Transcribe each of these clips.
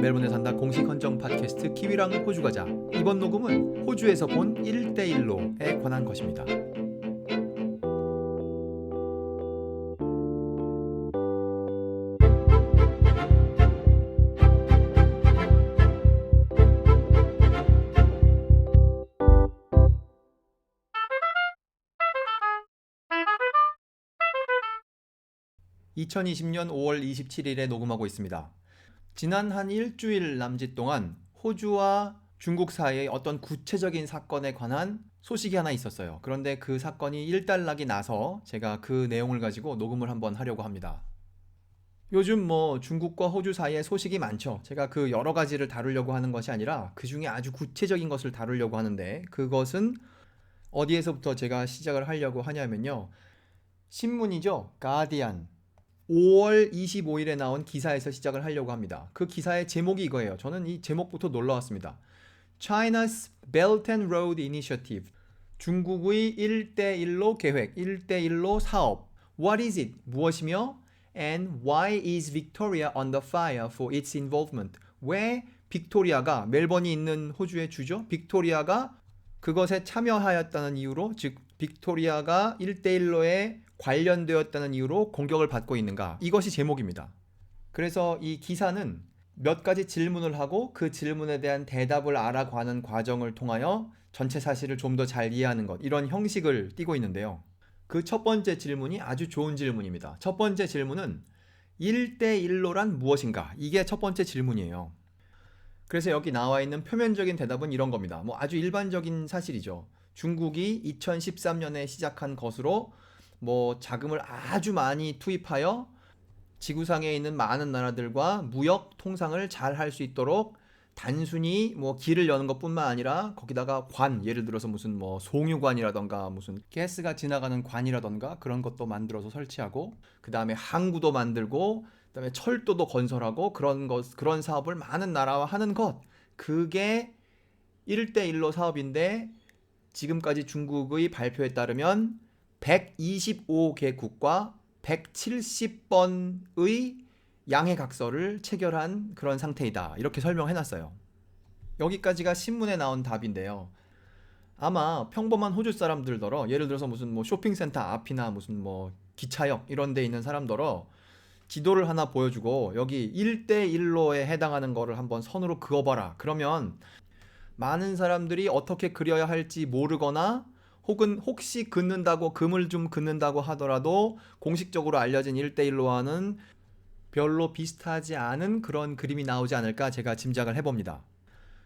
멜번에 산다 공식 헌정 팟캐스트 키위랑 호주 가자. 이번 녹음은 호주에서 본 1대1로에 관한 것입니다. (2020년 5월 27일에) 녹음하고 있습니다. 지난 한 일주일 남짓 동안 호주와 중국 사이의 어떤 구체적인 사건에 관한 소식이 하나 있었어요. 그런데 그 사건이 일단락이 나서 제가 그 내용을 가지고 녹음을 한번 하려고 합니다. 요즘 중국과 호주 사이에 소식이 많죠. 제가 그 여러 가지를 다루려고 하는 것이 아니라 그 중에 아주 구체적인 것을 다루려고 하는데, 그것은 어디에서부터 제가 시작을 하려고 하냐면요, 신문이죠. 가디안 5월 25일에 나온 기사에서 시작을 하려고 합니다. 그 기사의 제목이 이거예요. 저는 이 제목부터 놀라웠습니다. China's Belt and Road Initiative, 중국의 1대1로 계획, 1대1로 사업. What is it? 무엇이며? And why is Victoria under fire for its involvement? 왜 빅토리아가, 멜번이 있는 호주의 주죠, 빅토리아가 그것에 참여하였다는 이유로, 즉 빅토리아가 1대1로에 관련되었다는 이유로 공격을 받고 있는가? 이것이 제목입니다. 그래서 이 기사는 몇 가지 질문을 하고 그 질문에 대한 대답을 알아가는 과정을 통하여 전체 사실을 좀 더 잘 이해하는 것, 이런 형식을 띠고 있는데요. 그 첫 번째 질문이 아주 좋은 질문입니다. 첫 번째 질문은 1대1로란 무엇인가? 이게 첫 번째 질문이에요. 그래서 여기 나와 있는 표면적인 대답은 이런 겁니다. 아주 일반적인 사실이죠. 중국이 2013년에 시작한 것으로 자금을 아주 많이 투입하여 지구상에 있는 많은 나라들과 무역 통상을 잘 할 수 있도록 단순히 길을 여는 것뿐만 아니라 거기다가 관, 예를 들어서 무슨 송유관이라던가 무슨 가스가 지나가는 관이라던가 그런 것도 만들어서 설치하고, 그 다음에 항구도 만들고, 그 다음에 철도도 건설하고, 그런 사업을 많은 나라와 하는 것, 그게 1대1로 사업인데, 지금까지 중국의 발표에 따르면 125개국과 170번의 양해각서를 체결한 그런 상태이다, 이렇게 설명해놨어요. 여기까지가 신문에 나온 답인데요. 아마 평범한 호주 사람들더러, 예를 들어서 무슨 쇼핑센터 앞이나 무슨 기차역 이런 데 있는 사람더러 지도를 하나 보여주고 여기 1대1로에 해당하는 거를 한번 선으로 그어봐라, 그러면 많은 사람들이 어떻게 그려야 할지 모르거나, 혹은 혹시 금을 좀 긋는다고 하더라도 공식적으로 알려진 1대1로와는 별로 비슷하지 않은 그런 그림이 나오지 않을까 제가 짐작을 해봅니다.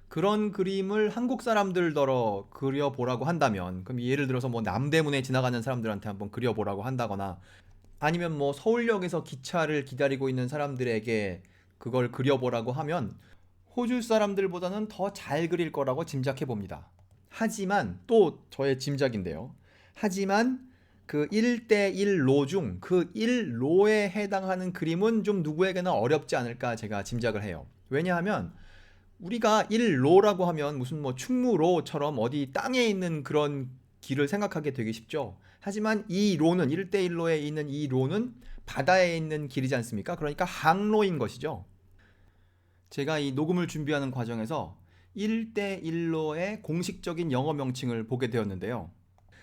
그런 그림을 한국 사람들더러 그려보라고 한다면, 그럼 예를 들어서 남대문에 지나가는 사람들한테 한번 그려보라고 한다거나, 아니면 서울역에서 기차를 기다리고 있는 사람들에게 그걸 그려보라고 하면 호주 사람들보다는 더 잘 그릴 거라고 짐작해 봅니다. 하지만 또 저의 짐작인데요. 하지만 그 1대1로 중 그 1로에 해당하는 그림은 좀 누구에게나 어렵지 않을까 제가 짐작을 해요. 왜냐하면 우리가 1로라고 하면 무슨 충무로처럼 어디 땅에 있는 그런 길을 생각하게 되기 쉽죠. 하지만 이 로는, 1대1로에 있는 이 로는 바다에 있는 길이지 않습니까? 그러니까 항로인 것이죠. 제가 이 녹음을 준비하는 과정에서 1대1로의 공식적인 영어 명칭을 보게 되었는데요.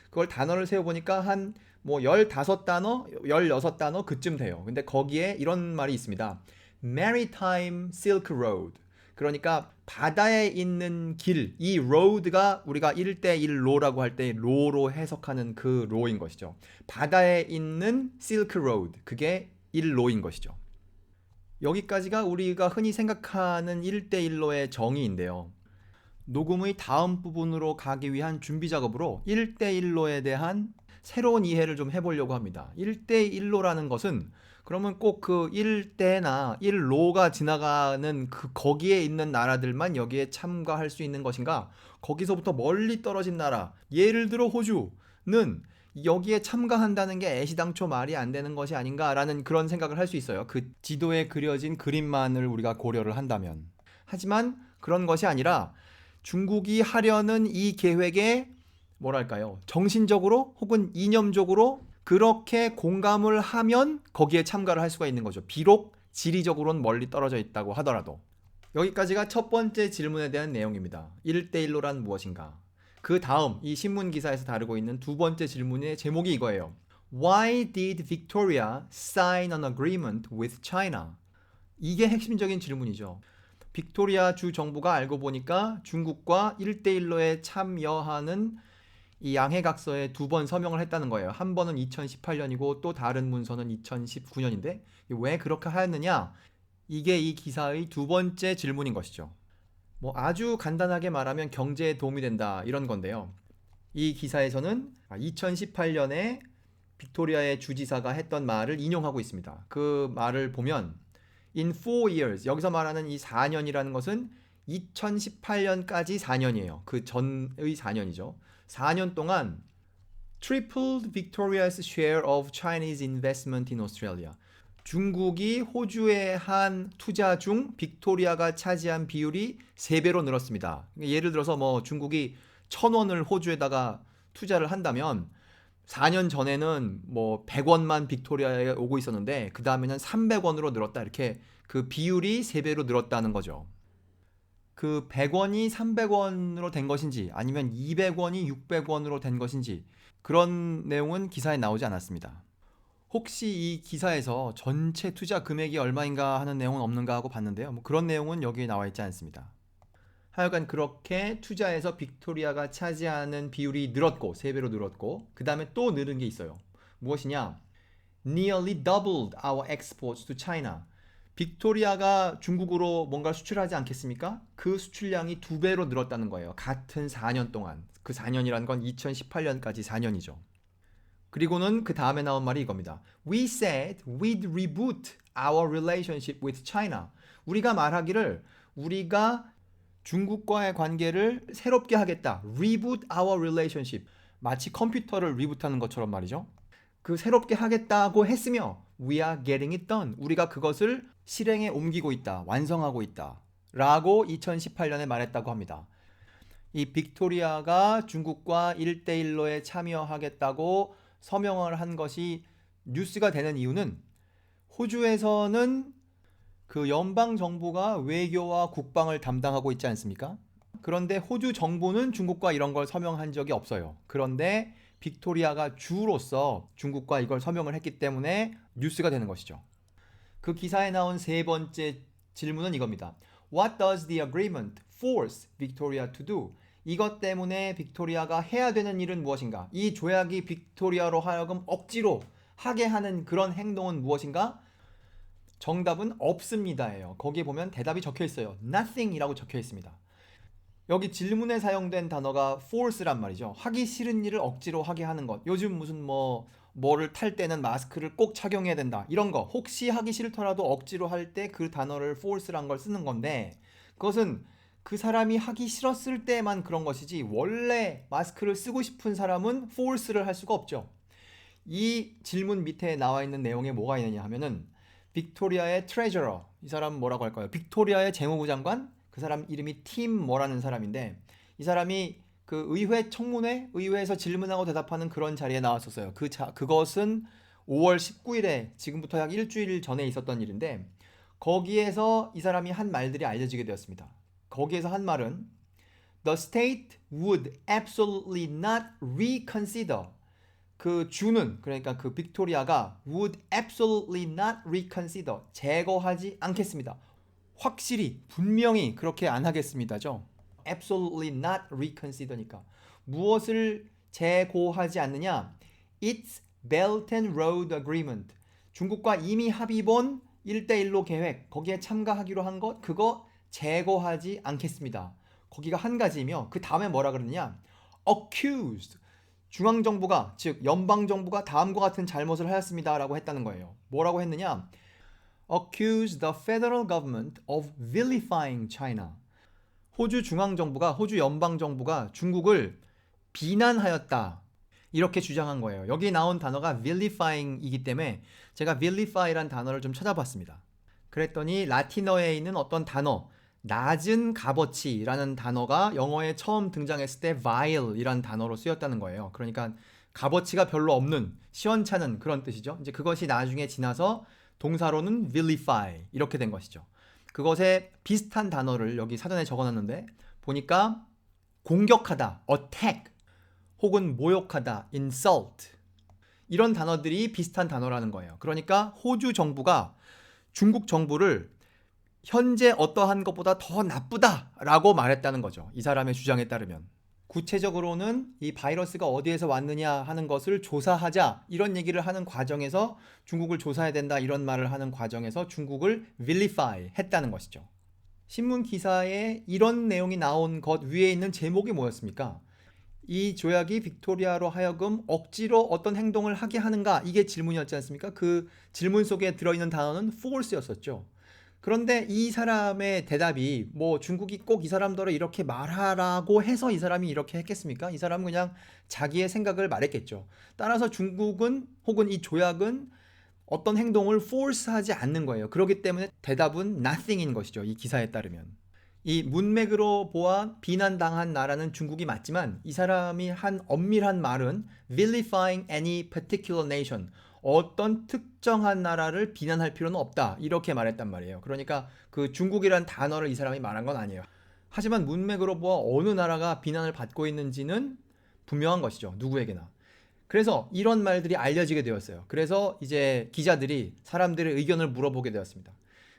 그걸 단어를 세어보니까 한 15단어, 16단어 그쯤 돼요. 근데 거기에 이런 말이 있습니다. Maritime Silk Road. 그러니까 바다에 있는 길, 이 road가 우리가 1대1로라고 할 때 로로 해석하는 그 로인 것이죠. 바다에 있는 Silk Road, 그게 1로인 것이죠. 여기까지가 우리가 흔히 생각하는 1대1로의 정의인데요. 녹음의 다음 부분으로 가기 위한 준비 작업으로 1대1로에 대한 새로운 이해를 좀 해보려고 합니다. 1대1로라는 것은 그러면 꼭 그 1대나 1로가 지나가는 거기에 있는 나라들만 여기에 참가할 수 있는 것인가? 거기서부터 멀리 떨어진 나라, 예를 들어 호주는 여기에 참가한다는 게 애시당초 말이 안 되는 것이 아닌가라는 그런 생각을 할 수 있어요. 그 지도에 그려진 그림만을 우리가 고려를 한다면. 하지만 그런 것이 아니라 중국이 하려는 이 계획에 정신적으로 혹은 이념적으로 그렇게 공감을 하면 거기에 참가를 할 수가 있는 거죠. 비록 지리적으로는 멀리 떨어져 있다고 하더라도. 여기까지가 첫 번째 질문에 대한 내용입니다. 1대1로란 무엇인가? 그 다음 이 신문 기사에서 다루고 있는 두 번째 질문의 제목이 이거예요. Why did Victoria sign an agreement with China? 이게 핵심적인 질문이죠. 빅토리아 주 정부가 알고 보니까 중국과 1대1로에 참여하는 이 양해각서에 두 번 서명을 했다는 거예요. 한 번은 2018년이고 또 다른 문서는 2019년인데 왜 그렇게 하였느냐? 이게 이 기사의 두 번째 질문인 것이죠. 뭐 아주 간단하게 말하면 경제에 도움이 된다 이런 건데요. 이 기사에서는 2018년에 빅토리아의 주지사가 했던 말을 인용하고 있습니다. 그 말을 보면 in 4 years 여기서 말하는 이 4년이라는 것은 2018년까지 4년이에요. 그 전의 4년이죠. 4년 동안 tripled Victoria's share of Chinese investment in Australia. 중국이 호주에 한 투자 중 빅토리아가 차지한 비율이 3배로 늘었습니다. 예를 들어서 뭐 중국이 1,000원을 호주에다가 투자를 한다면 4년 전에는 뭐 100원만 빅토리아에 오고 있었는데 그 다음에는 300원으로 늘었다. 이렇게 그 비율이 3배로 늘었다는 거죠. 그 100원이 300원으로 된 것인지 아니면 200원이 600원으로 된 것인지 그런 내용은 기사에 나오지 않았습니다. 혹시 이 기사에서 전체 투자 금액이 얼마인가 하는 내용은 없는가 하고 봤는데요. 뭐 그런 내용은 여기에 나와 있지 않습니다. 하여간 그렇게 투자에서 빅토리아가 차지하는 비율이 늘었고 3배로 늘었고 그 다음에 또 늘은 게 있어요. 무엇이냐? Nearly doubled our exports to China. 빅토리아가 중국으로 뭔가 수출하지 않겠습니까? 그 수출량이 2배로 늘었다는 거예요. 같은 4년 동안. 그 4년이란 건 2018년까지 4년이죠. 그리고는 그 다음에 나온 말이 이겁니다. We said we'd reboot our relationship with China. 우리가 말하기를 우리가 중국과의 관계를 새롭게 하겠다. Reboot our relationship. 마치 컴퓨터를 리부트하는 것처럼 말이죠. 그 새롭게 하겠다고 했으며 We are getting it done. 우리가 그것을 실행에 옮기고 있다. 완성하고 있다. 라고 2018년에 말했다고 합니다. 이 빅토리아가 중국과 1대1로에 참여하겠다고 서명을 한 것이 뉴스가 되는 이유는 호주에서는 그 연방 정부가 외교와 국방을 담당하고 있지 않습니까? 그런데 호주 정부는 중국과 이런 걸 서명한 적이 없어요. 그런데 빅토리아가 주로서 중국과 이걸 서명을 했기 때문에 뉴스가 되는 것이죠. 그 기사에 나온 세 번째 질문은 이겁니다. What does the agreement force Victoria to do? 이것 때문에 빅토리아가 해야 되는 일은 무엇인가? 이 조약이 빅토리아로 하여금 억지로 하게 하는 그런 행동은 무엇인가? 정답은 없습니다예요. 거기에 보면 대답이 적혀 있어요. Nothing이라고 적혀 있습니다. 여기 질문에 사용된 단어가 force란 말이죠. 하기 싫은 일을 억지로 하게 하는 것. 요즘 무슨 뭐를 탈 때는 마스크를 꼭 착용해야 된다. 이런 거. 혹시 하기 싫더라도 억지로 할 때 그 단어를 force란 걸 쓰는 건데 그것은 그 사람이 하기 싫었을 때만 그런 것이지 원래 마스크를 쓰고 싶은 사람은 force를 할 수가 없죠. 이 질문 밑에 나와 있는 내용에 뭐가 있느냐 하면은 빅토리아의 트레저러, 이 사람 뭐라고 할까요? 빅토리아의 재무부 장관? 그 사람 이름이 팀 뭐라는 사람인데 이 사람이 그 의회 청문회, 의회에서 질문하고 대답하는 그런 자리에 나왔었어요. 그것은 5월 19일에 지금부터 약 일주일 전에 있었던 일인데 거기에서 이 사람이 한 말들이 알려지게 되었습니다. 거기에서 한 말은 The state would absolutely not reconsider. 그 주는 그러니까 그 빅토리아가 would absolutely not reconsider. 제거하지 않겠습니다. 확실히 분명히 그렇게 안 하겠습니다죠. absolutely not reconsider니까 무엇을 재고하지 않느냐? It's Belt and Road Agreement. 중국과 이미 합의 본 1대1로 계획 거기에 참가하기로 한 것 그거 재고하지 않겠습니다. 거기가 한 가지이며 그 다음에 뭐라 그러느냐? accused. 중앙정부가 즉 연방정부가 다음과 같은 잘못을 하였습니다 라고 했다는 거예요. 뭐라고 했느냐? accused the federal government of vilifying China. 호주 중앙정부가 호주 연방정부가 중국을 비난하였다. 이렇게 주장한 거예요. 여기 나온 단어가 vilifying이기 때문에 제가 vilify란 단어를 좀 찾아봤습니다. 그랬더니 라틴어에 있는 어떤 단어 낮은 값어치라는 단어가 영어에 처음 등장했을 때 vile이라는 단어로 쓰였다는 거예요. 그러니까 값어치가 별로 없는 시원찮은 그런 뜻이죠. 이제 그것이 나중에 지나서 동사로는 vilify 이렇게 된 것이죠. 그것에 비슷한 단어를 여기 사전에 적어놨는데 보니까 공격하다, attack, 혹은 모욕하다, insult, 이런 단어들이 비슷한 단어라는 거예요. 그러니까 호주 정부가 중국 정부를 현재 어떠한 것보다 더 나쁘다라고 말했다는 거죠. 이 사람의 주장에 따르면. 구체적으로는 이 바이러스가 어디에서 왔느냐 하는 것을 조사하자, 이런 얘기를 하는 과정에서 중국을 조사해야 된다, 이런 말을 하는 과정에서 중국을 vilify 했다는 것이죠. 신문 기사에 이런 내용이 나온 것 위에 있는 제목이 뭐였습니까? 이 조약이 빅토리아로 하여금 억지로 어떤 행동을 하게 하는가, 이게 질문이었지 않습니까? 그 질문 속에 들어있는 단어는 force였었죠. 그런데 이 사람의 대답이 뭐 중국이 꼭 이 사람들을 이렇게 말하라고 해서 이 사람이 이렇게 했겠습니까? 이 사람은 그냥 자기의 생각을 말했겠죠. 따라서 중국은 혹은 이 조약은 어떤 행동을 force하지 않는 거예요. 그렇기 때문에 대답은 nothing인 것이죠. 이 기사에 따르면. 이 문맥으로 보아 비난당한 나라는 중국이 맞지만 이 사람이 한 엄밀한 말은 vilifying any particular nation, 어떤 특정한 나라를 비난할 필요는 없다, 이렇게 말했단 말이에요. 그러니까 그 중국이란 단어를 이 사람이 말한 건 아니에요. 하지만 문맥으로 보아 어느 나라가 비난을 받고 있는지는 분명한 것이죠. 누구에게나. 그래서 이런 말들이 알려지게 되었어요. 그래서 이제 기자들이 사람들의 의견을 물어보게 되었습니다.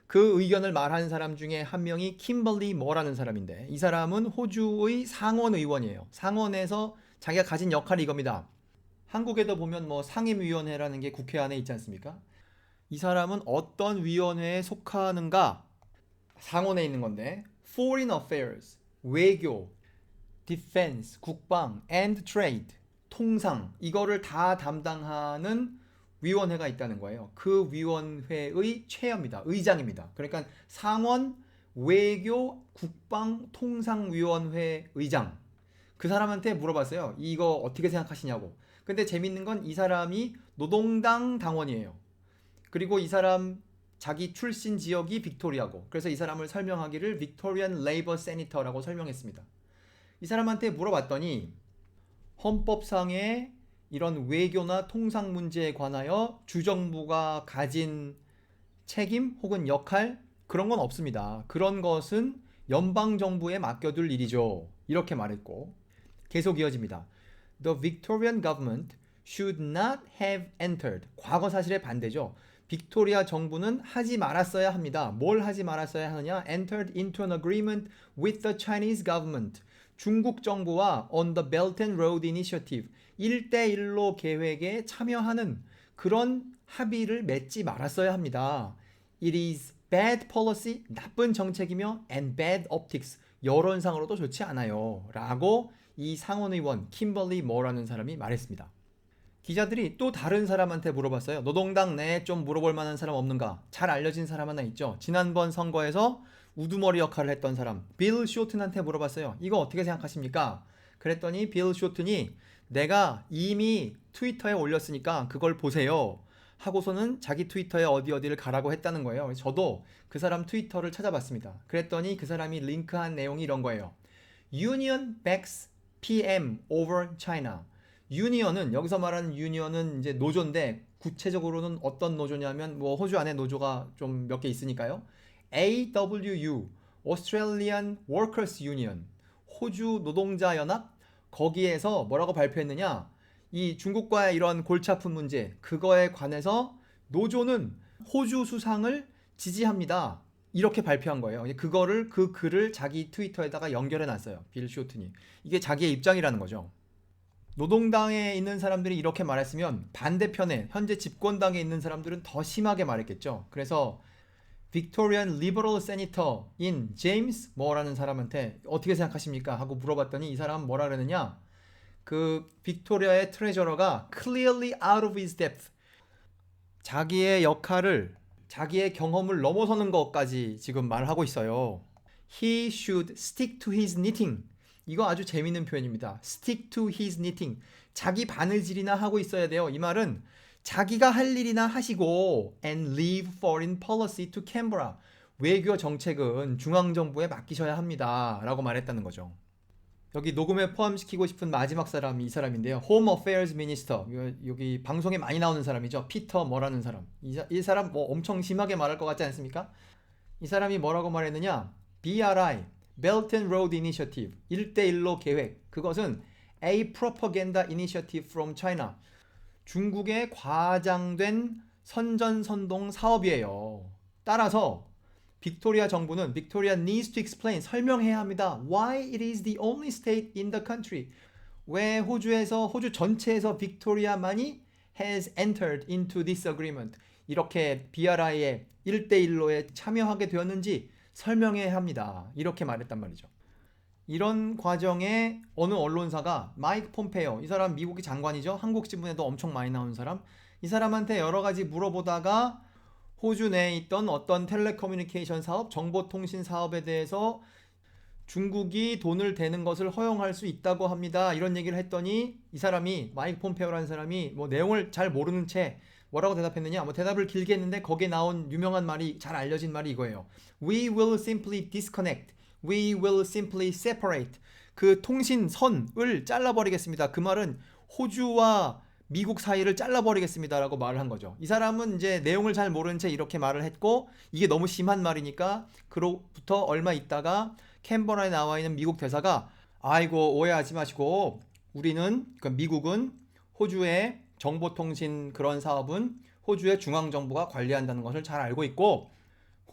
그 의견을 말하는 사람 중에 한 명이 킴벌리 머라는 사람인데, 이 사람은 호주의 상원 의원이에요. 상원에서 자기가 가진 역할이 이겁니다. 한국에도 보면 뭐 상임위원회라는 게 국회 안에 있지 않습니까? 이 사람은 어떤 위원회에 속하는가? 상원에 있는 건데, Foreign Affairs, 외교, Defense, 국방, and Trade, 통상, 이거를 다 담당하는 위원회가 있다는 거예요. 그 위원회의 체어입니다. 의장입니다. 그러니까 상원 외교 국방 통상위원회 의장. 그 사람한테 물어봤어요. 이거 어떻게 생각하시냐고. 근데 재밌는 건 이 사람이 노동당 당원이에요. 그리고 이 사람 자기 출신 지역이 빅토리아고, 그래서 이 사람을 설명하기를 빅토리안 레이버 세니터라고 설명했습니다. 이 사람한테 물어봤더니 헌법상의 이런 외교나 통상 문제에 관하여 주정부가 가진 책임 혹은 역할, 그런 건 없습니다. 그런 것은 연방정부에 맡겨둘 일이죠. 이렇게 말했고, 계속 이어집니다. The Victorian government should not have entered. 과거 사실에 반대죠. 빅토리아 정부는 하지 말았어야 합니다. 뭘 하지 말았어야 하느냐? Entered into an agreement with the Chinese government. 중국 정부와 on the Belt and Road Initiative, 1대1로 계획에 참여하는 그런 합의를 맺지 말았어야 합니다. It is bad policy, 나쁜 정책이며 and bad optics, 여론상으로도 좋지 않아요. 라고 이 상원의원 킴벌리 머라는 사람이 말했습니다. 기자들이 또 다른 사람한테 물어봤어요. 노동당 내에 좀 물어볼 만한 사람 없는가? 잘 알려진 사람 하나 있죠. 지난번 선거에서 우두머리 역할을 했던 사람, 빌 쇼튼한테 물어봤어요. 이거 어떻게 생각하십니까? 그랬더니 빌 쇼튼이 내가 이미 트위터에 올렸으니까 그걸 보세요 하고서는 자기 트위터에 어디를 가라고 했다는 거예요. 저도 그 사람 트위터를 찾아봤습니다. 그랬더니 그 사람이 링크한 내용이 이런 거예요. Union backs PM over China. 유니언은, 여기서 말하는 유니언은 이제 노조인데, 구체적으로는 어떤 노조냐면 뭐 호주 안에 노조가 좀 몇 개 있으니까요. AWU, Australian Workers Union, 호주 노동자 연합, 거기에서 뭐라고 발표했느냐? 이 중국과의 이런 골치 아픈 문제, 그거에 관해서 노조는 호주 수상을 지지합니다. 이렇게 발표한 거예요. 그거를, 그 글을 자기 트위터에다가 연결해 놨어요. 빌 쇼튼이. 이게 자기의 입장이라는 거죠. 노동당에 있는 사람들이 이렇게 말했으면 반대편에 현재 집권당에 있는 사람들은 더 심하게 말했겠죠. 그래서 빅토리안 리버럴 세니터인 제임스 뭐라는 사람한테 어떻게 생각하십니까? 하고 물어봤더니 이 사람은 뭐라 그러느냐? 그 빅토리아의 트레저러가 clearly out of his depth, 자기의 역할을, 자기의 경험을 넘어서는 것까지 지금 말하고 있어요. He should stick to his knitting. 이거 아주 재밌는 표현입니다. Stick to his knitting. 자기 바느질이나 하고 있어야 돼요. 이 말은 자기가 할 일이나 하시고 and leave foreign policy to Canberra. 외교 정책은 중앙정부에 맡기셔야 합니다. 라고 말했다는 거죠. 여기 녹음에 포함시키고 싶은 마지막 사람이 이 사람인데요. Home Affairs Minister. 여기 방송에 많이 나오는 사람이죠. 피터 뭐라는 사람. 이 사람 뭐 엄청 심하게 말할 것 같지 않습니까? 이 사람이 뭐라고 말했느냐? BRI, Belt and Road Initiative, 일대일로 계획. 그것은 a propaganda initiative from China. 중국의 과장된 선전선동 사업이에요. 따라서 빅토리아 정부는 빅토리아 needs to explain, 설명해야 합니다. Why it is the only state in the country. 왜 호주 전체에서 빅토리아만이 has entered into this agreement. 이렇게 BRI의 1대1로에 참여하게 되었는지 설명해야 합니다. 이렇게 말했단 말이죠. 이런 과정에 어느 언론사가 마이크 폼페이오, 이 사람 미국의 장관이죠. 한국 신문에도 엄청 많이 나오는 사람. 이 사람한테 여러 가지 물어보다가 호주 내에 있던 어떤 텔레커뮤니케이션 사업, 정보통신 사업에 대해서 중국이 돈을 대는 것을 허용할 수 있다고 합니다. 이런 얘기를 했더니 이 사람이, 마이크 폼페오라는 사람이 뭐 내용을 잘 모르는 채 뭐라고 대답했느냐? 뭐 대답을 길게 했는데 거기에 나온 유명한 말이, 잘 알려진 말이 이거예요. We will simply disconnect. We will simply separate. 그 통신선을 잘라버리겠습니다. 그 말은 호주와 미국 사이를 잘라버리겠습니다 라고 말을 한 거죠. 이 사람은 이제 내용을 잘 모르는 채 이렇게 말을 했고, 이게 너무 심한 말이니까 그로부터 얼마 있다가 캔버라에 나와 있는 미국 대사가, 아이고 오해하지 마시고, 우리는, 그러니까 미국은 호주의 정보통신 그런 사업은 호주의 중앙정부가 관리한다는 것을 잘 알고 있고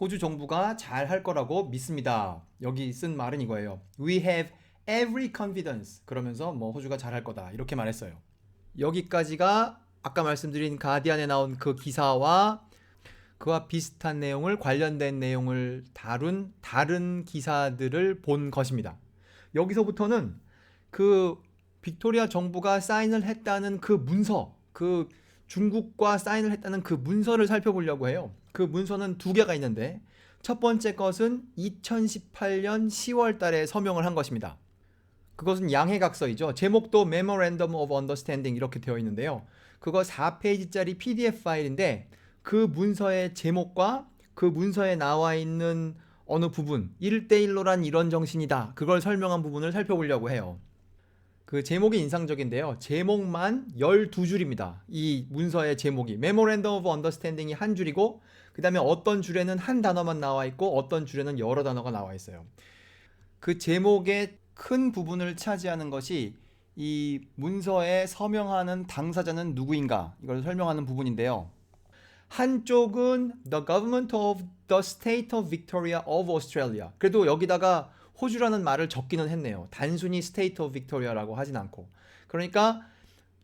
호주 정부가 잘 할 거라고 믿습니다. 여기 쓴 말은 이거예요. We have every confidence. 그러면서 뭐 호주가 잘 할 거다 이렇게 말했어요. 여기까지가 아까 말씀드린 가디안에 나온 그 기사와 그와 비슷한 내용을, 관련된 내용을 다룬 다른 기사들을 본 것입니다. 여기서부터는 그 빅토리아 정부가 사인을 했다는 그 문서, 그 중국과 사인을 했다는 그 문서를 살펴보려고 해요. 그 문서는 두 개가 있는데 첫 번째 것은 2018년 10월 달에 서명을 한 것입니다. 그것은 양해각서이죠. 제목도 Memorandum of Understanding 이렇게 되어 있는데요. 그거 4페이지짜리 PDF 파일인데 그 문서의 제목과 그 문서에 나와 있는 어느 부분, 1대1로란 이런 정신이다. 그걸 설명한 부분을 살펴보려고 해요. 그 제목이 인상적인데요. 제목만 12줄입니다. 이 문서의 제목이. Memorandum of Understanding이 한 줄이고 그 다음에 어떤 줄에는 한 단어만 나와 있고 어떤 줄에는 여러 단어가 나와 있어요. 그 제목의 큰 부분을 차지하는 것이 이 문서에 서명하는 당사자는 누구인가 이걸 설명하는 부분인데요. 한쪽은 The Government of the State of Victoria of Australia. 그래도 여기다가 호주라는 말을 적기는 했네요. 단순히 State of Victoria라고 하진 않고. 그러니까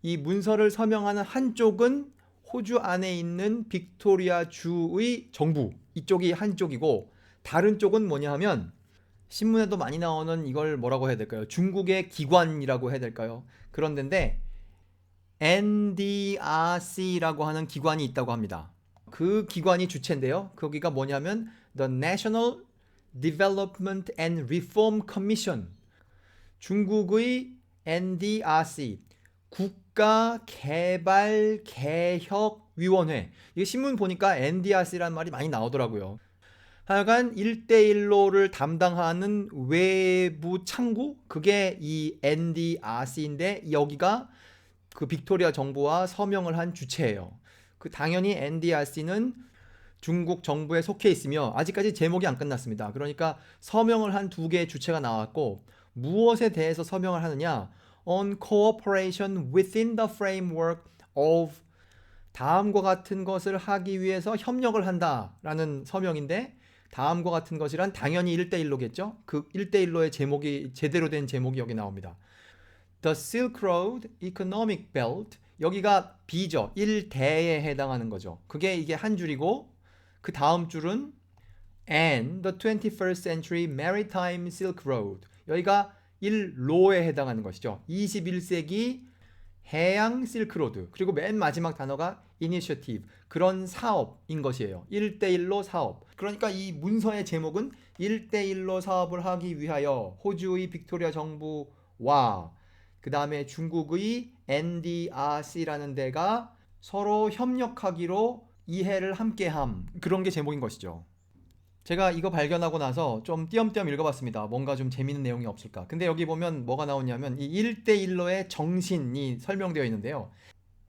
이 문서를 서명하는 한쪽은 호주 안에 있는 빅토리아 주의 정부, 이쪽이 한쪽이고 다른 쪽은 뭐냐 하면 신문에도 많이 나오는, 이걸 뭐라고 해야 될까요? 중국의 기관이라고 해야 될까요? 그런 데인데 NDRC라고 하는 기관이 있다고 합니다. 그 기관이 주체인데요. 거기가 뭐냐면 The National Development and Reform Commission. 중국의 NDRC, 국가개발개혁위원회. 이게 신문 보니까 NDRC라는 말이 많이 나오더라고요. 하여간 1대1로를 담당하는 외부 창구, 그게 이 NDRC인데 여기가 그 빅토리아 정부와 서명을 한 주체예요. 그 당연히 NDRC는 중국 정부에 속해 있으며 아직까지 제목이 안 끝났습니다. 그러니까 서명을 한 두 개의 주체가 나왔고, 무엇에 대해서 서명을 하느냐? On cooperation within the framework of, 다음과 같은 것을 하기 위해서 협력을 한다라는 서명인데, 다음과 같은 것이란 당연히 1대1로겠죠? 그 1대1로의 제목이, 제대로 된 제목이 여기 나옵니다. The Silk Road Economic Belt. 여기가 B죠. 1대에 해당하는 거죠. 그게 이게 한 줄이고 그 다음 줄은 and the 21st century maritime silk road. 여기가 1로에 해당하는 것이죠. 21세기 해양 실크로드. 그리고 맨 마지막 단어가 initiative. 그런 사업인 것이에요. 1대1로 사업. 그러니까 이 문서의 제목은 1대1로 사업을 하기 위하여 호주의 빅토리아 정부와 그 다음에 중국의 NDRC라는 데가 서로 협력하기로 이해를 함께함. 그런 게 제목인 것이죠. 제가 이거 발견하고 나서 좀 띄엄띄엄 읽어봤습니다. 뭔가 좀 재밌는 내용이 없을까. 근데 여기 보면 뭐가 나오냐면 이 1대1로의 정신이 설명되어 있는데요.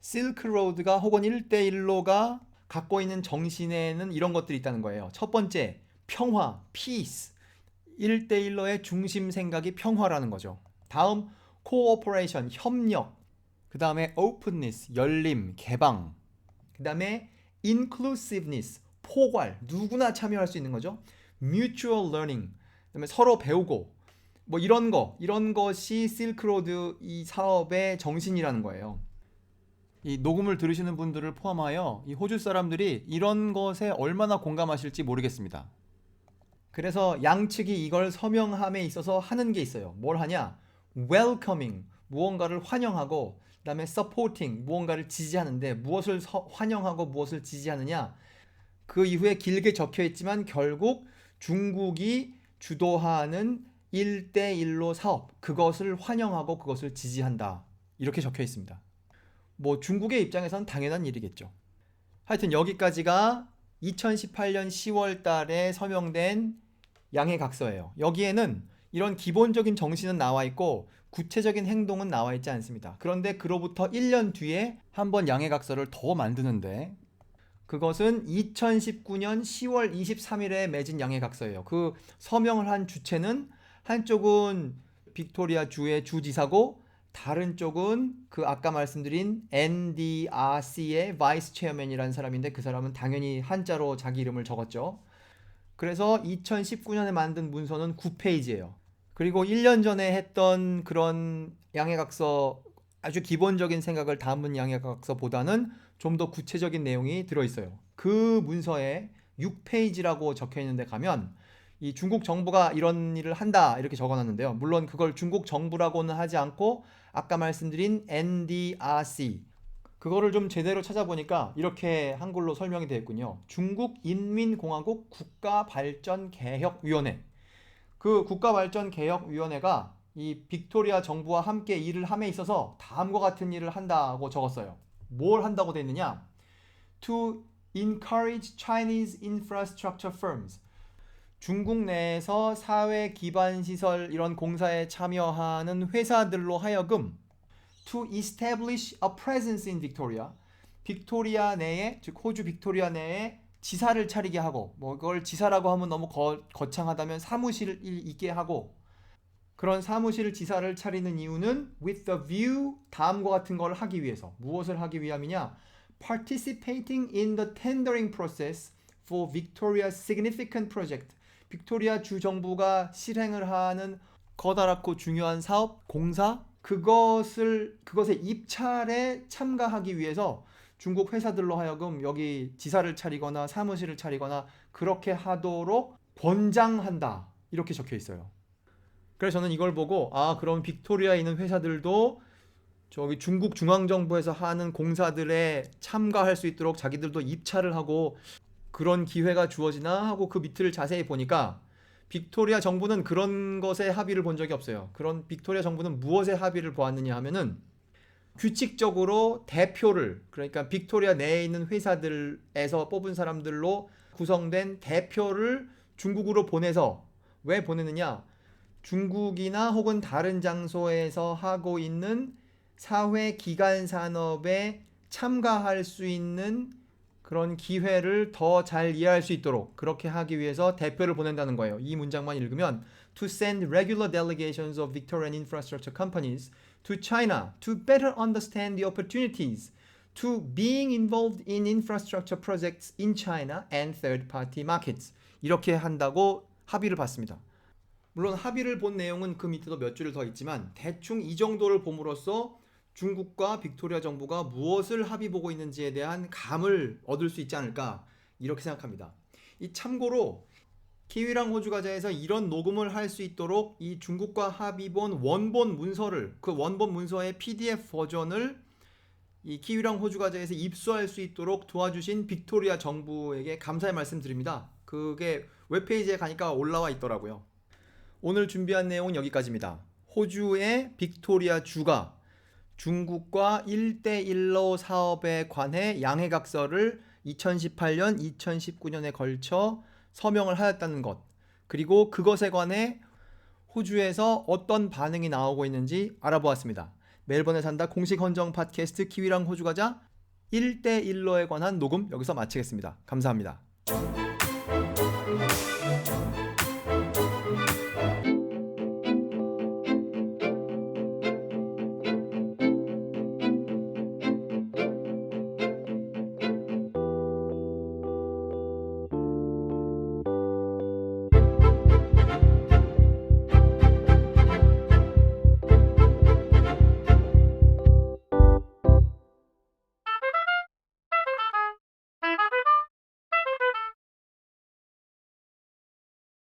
실크로드가 혹은 1대1로가 갖고 있는 정신에는 이런 것들이 있다는 거예요. 첫 번째, 평화, peace. 1대1로의 중심 생각이 평화라는 거죠. 다음 cooperation, 협력. 그 다음에 openness, 열림, 개방. 그 다음에 inclusiveness, 포괄, 누구나 참여할 수 있는 거죠. mutual learning, 그 다음에 서로 배우고 뭐 이런 것이 실크로드 이 사업의 정신이라는 거예요. 이 녹음을 들으시는 분들을 포함하여 이 호주 사람들이 이런 것에 얼마나 공감하실지 모르겠습니다. 그래서 양측이 이걸 서명함에 있어서 하는 게 있어요. 뭘 하냐? welcoming, 무언가를 환영하고, 그 다음에 supporting, 무언가를 지지하는데 무엇을 환영하고 무엇을 지지하느냐? 그 이후에 길게 적혀 있지만 결국 중국이 주도하는 1대1로 사업, 그것을 환영하고 그것을 지지한다. 이렇게 적혀 있습니다. 뭐 중국의 입장에선 당연한 일이겠죠. 하여튼 여기까지가 2018년 10월 달에 서명된 양해각서예요. 여기에는 이런 기본적인 정신은 나와 있고 구체적인 행동은 나와 있지 않습니다. 그런데 그로부터 1년 뒤에 한번 양해각서를 더 만드는데 그것은 2019년 10월 23일에 맺은 양해각서예요. 그 서명을 한 주체는 한쪽은 빅토리아 주의 주지사고 다른 쪽은 그 아까 말씀드린 NDRC의 바이스 체어맨이라는 사람인데 그 사람은 당연히 한자로 자기 이름을 적었죠. 그래서 2019년에 만든 문서는 9페이지예요. 그리고 1년 전에 했던 그런 양해각서 아주 기본적인 생각을 담은 양해각서보다는 좀 더 구체적인 내용이 들어있어요. 그 문서에 6페이지라고 적혀 있는데 가면 이 중국 정부가 이런 일을 한다 이렇게 적어놨는데요. 물론 그걸 중국 정부라고는 하지 않고 아까 말씀드린 NDRC 그거를 좀 제대로 찾아보니까 이렇게 한글로 설명이 되어 있군요. 중국 인민공화국 국가발전개혁위원회. 그 국가발전개혁위원회가 이 빅토리아 정부와 함께 일을 함에 있어서 다음과 같은 일을 한다고 적었어요. 뭘 한다고 되어 있느냐? To encourage Chinese infrastructure firms. 중국 내에서 사회 기반 시설 이런 공사에 참여하는 회사들로 하여금 to establish a presence in Victoria. 빅토리아 내에, 즉 호주 빅토리아 내에 지사를 차리게 하고, 뭐 그걸 지사라고 하면 너무 거창하다면 사무실을 있게 하고, 그런 사무실 지사를 차리는 이유는 with the view 다음과 같은 걸 하기 위해서. 무엇을 하기 위함이냐? Participating in the tendering process for Victoria's significant project. 빅토리아 주 정부가 실행을 하는 커다랗고 중요한 사업, 공사, 그것의 입찰에 참가하기 위해서 중국 회사들로 하여금 여기 지사를 차리거나 사무실을 차리거나 그렇게 하도록 권장한다. 이렇게 적혀 있어요. 그래서 저는 이걸 보고 그럼 빅토리아에 있는 회사들도 저기 중국 중앙정부에서 하는 공사들에 참가할 수 있도록 자기들도 입찰을 하고 그런 기회가 주어지나 하고 그 밑을 자세히 보니까 빅토리아 정부는 그런 것에 합의를 본 적이 없어요. 그런 빅토리아 정부는 무엇에 합의를 보았느냐 하면은 규칙적으로 대표를, 그러니까 빅토리아 내에 있는 회사들에서 뽑은 사람들로 구성된 대표를 중국으로 보내서, 왜 보내느냐? 중국이나 혹은 다른 장소에서 하고 있는 사회 기간 산업에 참가할 수 있는 그런 기회를 더 잘 이해할 수 있도록 그렇게 하기 위해서 대표를 보낸다는 거예요. 이 문장만 읽으면 to send regular delegations of Victorian infrastructure companies to China to better understand the opportunities to being involved in infrastructure projects in China and third-party markets. 이렇게 한다고 합의를 봤습니다. 물론 합의를 본 내용은 그 밑에도 몇 줄을 더 있지만 대충 이 정도를 봄으로써 중국과 빅토리아 정부가 무엇을 합의 보고 있는지에 대한 감을 얻을 수 있지 않을까 이렇게 생각합니다. 이 참고로 키위랑 호주과자에서 이런 녹음을 할 수 있도록 이 중국과 합의 본 원본 문서를, 그 원본 문서의 PDF 버전을 이 키위랑 호주과자에서 입수할 수 있도록 도와주신 빅토리아 정부에게 감사의 말씀 드립니다. 그게 웹페이지에 가니까 올라와 있더라고요. 오늘 준비한 내용은 여기까지입니다. 호주의 빅토리아 주가 중국과 1대1로 사업에 관해 양해각서를 2018년, 2019년에 걸쳐 서명을 하였다는 것, 그리고 그것에 관해 호주에서 어떤 반응이 나오고 있는지 알아보았습니다. 멜번에 산다 공식 헌정 팟캐스트 키위랑 호주과자 1대1로에 관한 녹음 여기서 마치겠습니다. 감사합니다.